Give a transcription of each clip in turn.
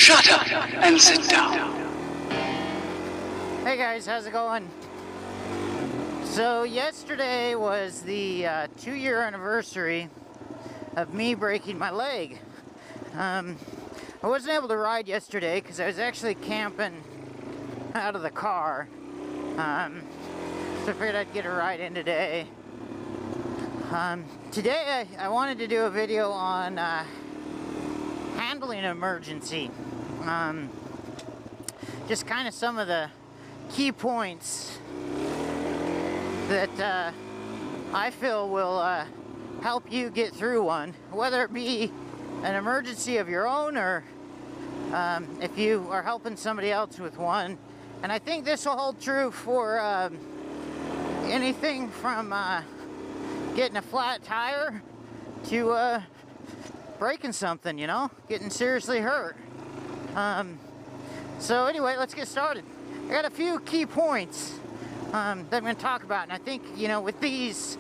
Shut up and sit down. Hey guys, how's it going? So yesterday was the 2-year anniversary of me breaking my leg. I wasn't able to ride yesterday because I was actually camping out of the car. So I figured I'd get a ride in today. Today I wanted to do a video on handling an emergency. Just kind of some of the key points that I feel will help you get through one, whether it be an emergency of your own or if you are helping somebody else with one. And I think this will hold true for anything from getting a flat tire to breaking something, you know, getting seriously hurt. So anyway, let's get started. I got a few key points that I'm going to talk about, and I think, you know, with these,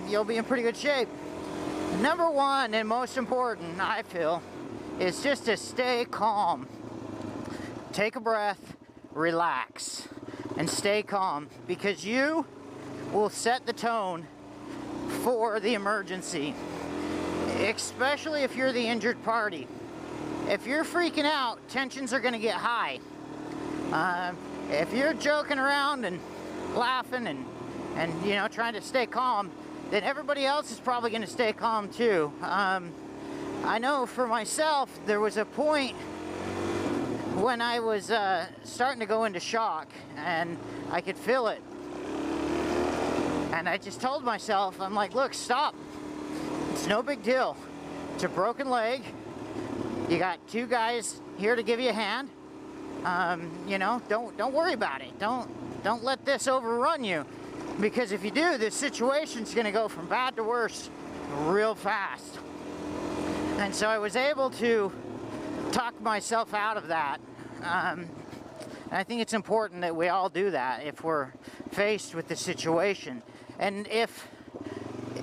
you'll be in pretty good shape. Number one, and most important, I feel, is just to stay calm. Take a breath, relax, and stay calm, because you will set the tone for the emergency, especially if you're the injured party. If you're freaking out, tensions are going to get high. If you're joking around and laughing and you know, trying to stay calm, then everybody else is probably going to stay calm too. I know for myself, there was a point when I was starting to go into shock, and I could feel it. And I just told myself, I'm like, look, stop. It's no big deal. It's a broken leg. You got two guys here to give you a hand. You know, don't worry about it. Don't let this overrun you, because if you do, this situation's going to go from bad to worse real fast. And so I was able to talk myself out of that. And I think it's important that we all do that if we're faced with the situation. And if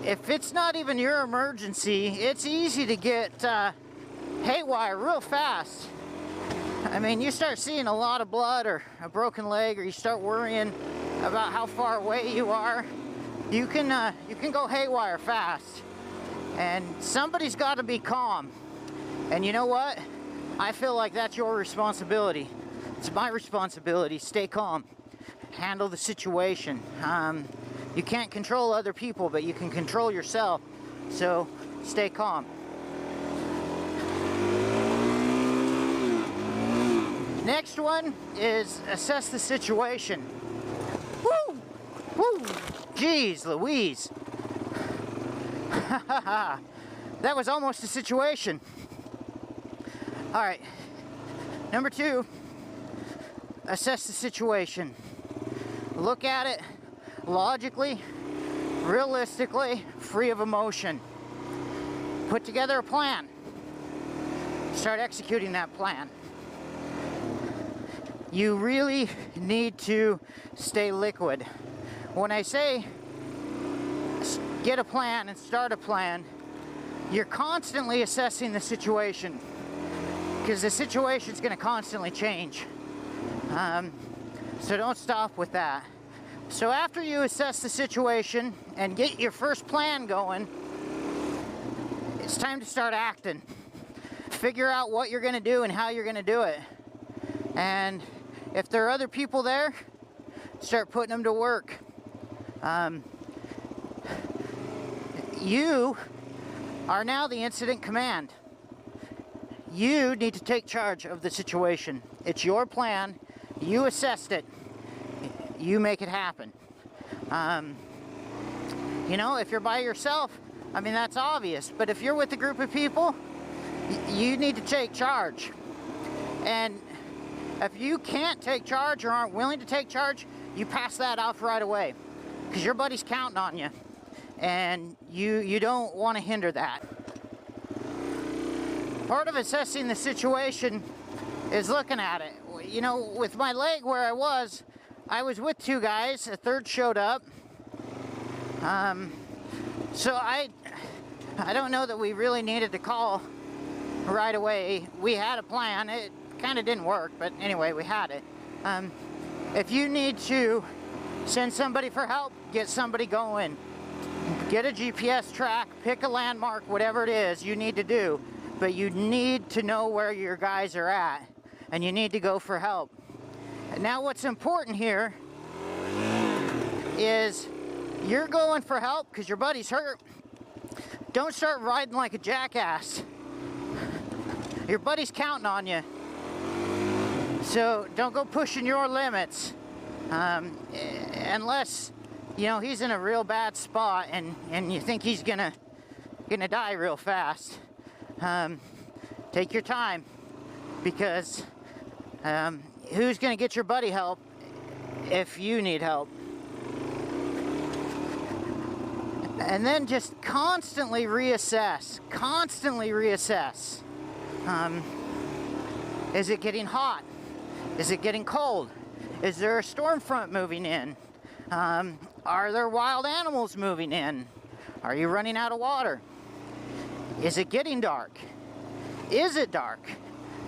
it's not even your emergency, it's easy to get haywire real fast. I mean, you start seeing a lot of blood or a broken leg, or you start worrying about how far away you are, you can go haywire fast. And somebody's got to be calm. And you know what? I feel like that's your responsibility. It's my responsibility. Stay calm. Handle the situation. You can't control other people, but you can control yourself. So stay calm. Next one is assess the situation. Woo! Woo! Jeez Louise. That was almost a situation. All right. Number two, assess the situation. Look at it logically, realistically, free of emotion. Put together a plan. Start executing that plan. You really need to stay liquid. When I say get a plan and start a plan, you're constantly assessing the situation, because the situation's going to constantly change. So don't stop with that. So after you assess the situation and get your first plan going, it's time to start acting. Figure out what you're going to do and how you're going to do it. And if there are other people there, start putting them to work. You are now the incident command. You need to take charge of the situation. It's your plan. You assessed it. You make it happen. You know, if you're by yourself, I mean, that's obvious. But if you're with a group of people, you need to take charge. And if you can't take charge or aren't willing to take charge, you pass that off right away, because your buddy's counting on you, and you don't want to hinder that. Part of assessing the situation is looking at it. You know, with my leg where I was with two guys. A third showed up. So I don't know that we really needed to call right away. We had a plan. kind of didn't work, but anyway, we had it. If you need to send somebody for help, get somebody going. Get a GPS track, pick a landmark, whatever it is you need to do. But you need to know where your guys are at, and you need to go for help. And now what's important here is you're going for help because your buddy's hurt. Don't start riding like a jackass. Your buddy's counting on you. So don't go pushing your limits unless, you know, he's in a real bad spot and you think he's gonna die real fast. Take your time, because who's gonna get your buddy help if you need help? And then just constantly reassess. Is it getting hot? Is it getting cold? Is there a storm front moving in? Are there wild animals moving in? Are you running out of water? Is it getting dark? Is it dark?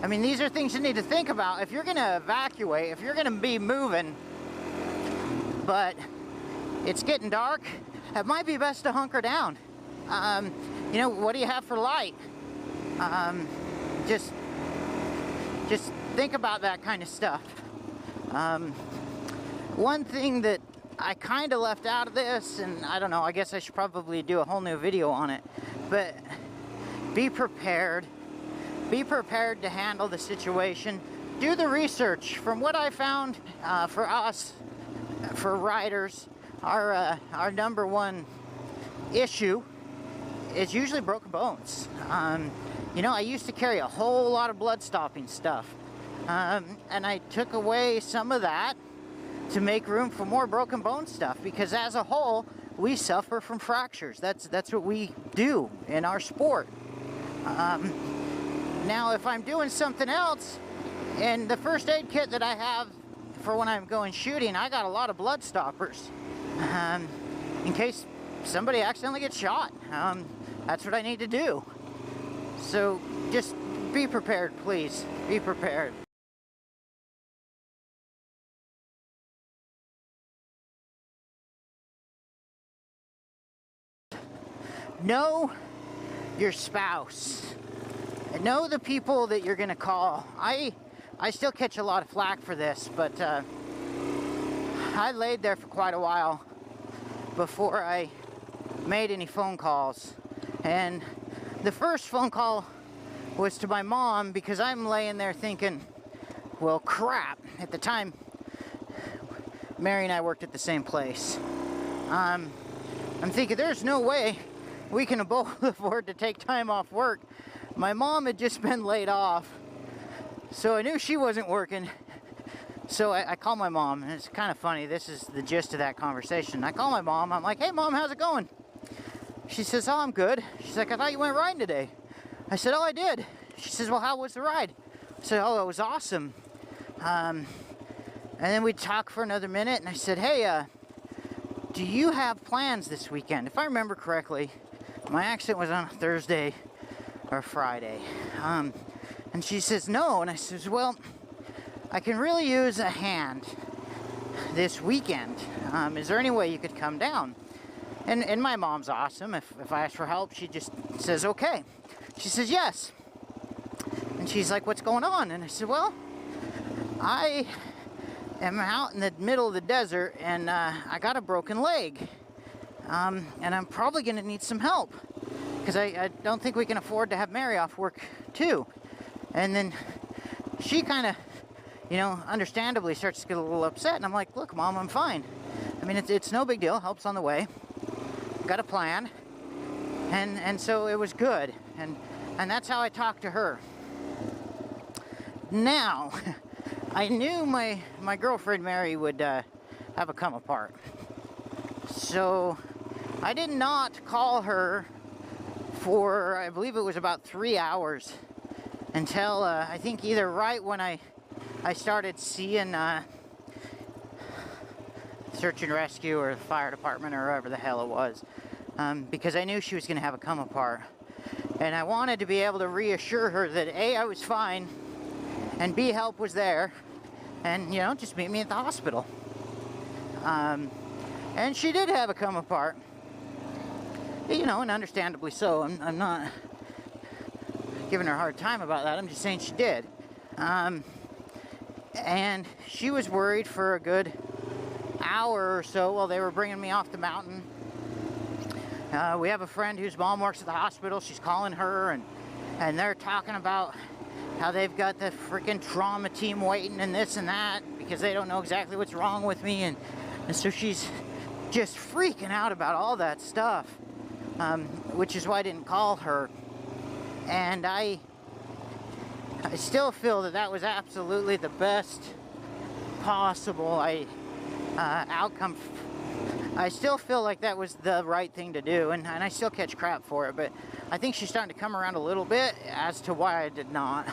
I mean, these are things you need to think about. If you're gonna evacuate, if you're gonna be moving, but it's getting dark, it might be best to hunker down. You know, what do you have for light? Just think about that kind of stuff. One thing that I kind of left out of this, and I don't know, I guess I should probably do a whole new video on it, but be prepared. Be prepared to handle the situation. Do the research. From what I found, for us, for riders, our number one issue is usually broken bones. You know, I used to carry a whole lot of blood stopping stuff, and I took away some of that to make room for more broken bone stuff, because as a whole we suffer from fractures. That's what we do in our sport. Now if I'm doing something else, and the first aid kit that I have for when I'm going shooting, I got a lot of blood stoppers in case somebody accidentally gets shot. That's what I need to do. So just be prepared, please. Be prepared. Know your spouse. Know the people that you're gonna call. I still catch a lot of flack for this, but I laid there for quite a while before I made any phone calls. And the first phone call was to my mom, because I'm laying there thinking, well, crap. At the time, Mary and I worked at the same place. I'm thinking, there's no way we can both afford to take time off work. My mom had just been laid off, so I knew she wasn't working. So I call my mom, and it's kind of funny. This is the gist of that conversation. I call my mom. I'm like, hey, Mom, how's it going? She says, oh, I'm good. She's like, I thought you went riding today. I said, oh, I did. She says, well, how was the ride? I said, oh, it was awesome. And then we talked for another minute, and I said, hey, do you have plans this weekend? If I remember correctly, my accident was on a Thursday or Friday. And she says, no. And I says, well, I can really use a hand this weekend. Is there any way you could come down? And my mom's awesome. If I ask for help, she just says, okay. She says, yes. And she's like, what's going on? And I said, well, I am out in the middle of the desert, and I got a broken leg. And I'm probably going to need some help, because I don't think we can afford to have Mary off work too. And then she kind of, you know, understandably starts to get a little upset. And I'm like, look, Mom, I'm fine. I mean, it's no big deal. Help's on the way. Got a plan. And so it was good. And that's how I talked to her. Now, I knew my girlfriend Mary would have a come apart. So I did not call her for, I believe it was about 3 hours, until I think either right when I started seeing search and rescue or the fire department or whoever the hell it was, because I knew she was going to have a come apart. And I wanted to be able to reassure her that A, I was fine, and B help was there, and just meet me at the hospital. And she did have a come apart, and understandably so. I'm not giving her a hard time about that. I'm just saying she did. And she was worried for a good hour or so while they were bringing me off the mountain. We have a friend whose mom works at the hospital. She's calling her, and they're talking about how they've got the freaking trauma team waiting and this and that because they don't know exactly what's wrong with me, and so she's just freaking out about all that stuff, which is why I didn't call her. And I still feel that was absolutely the best possible outcome. I still feel like that was the right thing to do, and I still catch crap for it, but I think she's starting to come around a little bit as to why I did not.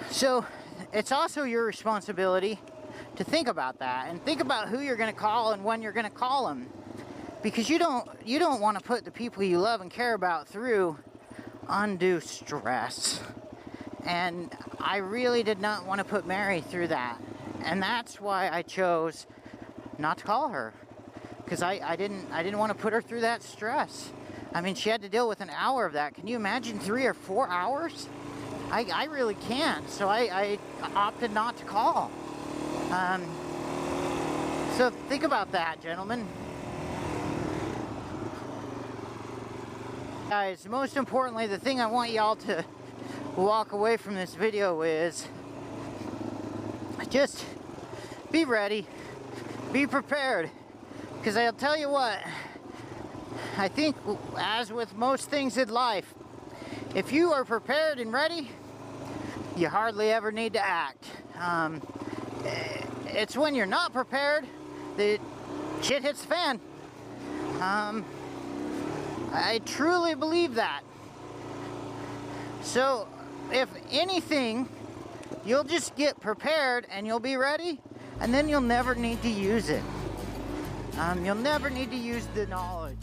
So it's also your responsibility to think about that, and think about who you're going to call and when you're going to call them, because you don't want to put the people you love and care about through undue stress. And I really did not want to put Mary through that, and that's why I chose not to call her, because I didn't want to put her through that stress. I mean, she had to deal with an hour of that. Can you imagine 3 or 4 hours? I really can't, so I opted not to call. So think about that, gentlemen. Guys, most importantly, the thing I want y'all to walk away from this video is just be ready, be prepared, because I'll tell you what, I think as with most things in life, if you are prepared and ready, you hardly ever need to act. It's when you're not prepared that shit hits the fan. I truly believe that. So if anything, you'll just get prepared and you'll be ready, and then you'll never need to use it. You'll never need to use the knowledge.